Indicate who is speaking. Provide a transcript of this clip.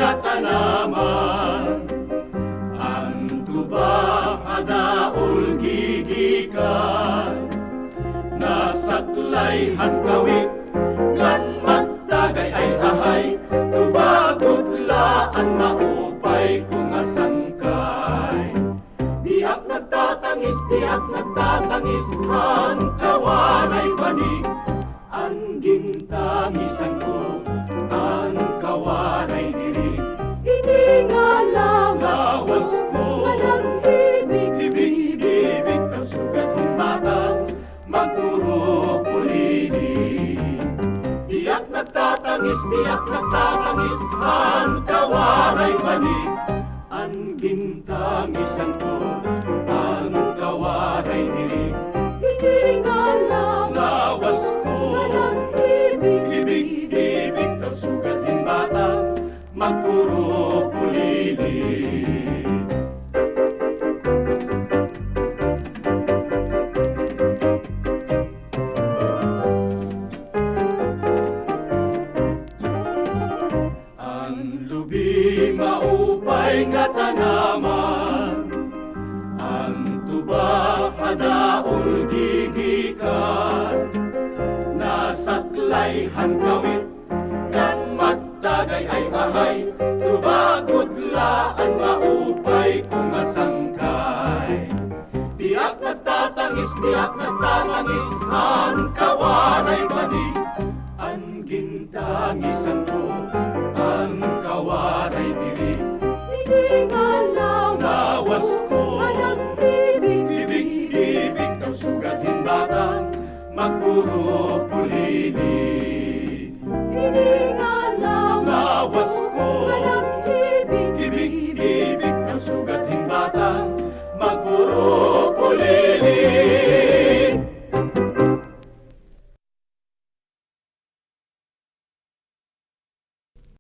Speaker 1: nga tanaman. Ang tuba kadaol gigikan, nasaklayhan kawit ngan magdagay ay ahay, tubagudlaan maupay kung asangkay. Diak nagtatangis ang kawaray banig, ang gintangisan ko ang kawaray diri.
Speaker 2: Hindi nga lang
Speaker 1: Lawas ko
Speaker 2: walang ibig
Speaker 1: ang sugat ng batang magpuro pulili. Diak nagtatangis ang kawaray banig, ang gintangisan ko ang kawaray diri.
Speaker 2: Hindi nga lang
Speaker 1: Lawas ko
Speaker 2: walang
Speaker 1: ibig ang sugat ng batang magpuro pulili. Ang lubi maupay nga tanaman, ang tuba kadaol gigikan, nasaklayhan kawit ngan magdagay ay ahay, tubagudlaan maupay kung asangkay. Diak nagtatangis ang kawaray banig, ang gintangisan ko ang kawaray diri.
Speaker 2: Hindi nga lang
Speaker 1: Lawas ko
Speaker 2: walang
Speaker 1: ibig ang sugat ng batang magpuro pulili.
Speaker 2: Hindi nga lang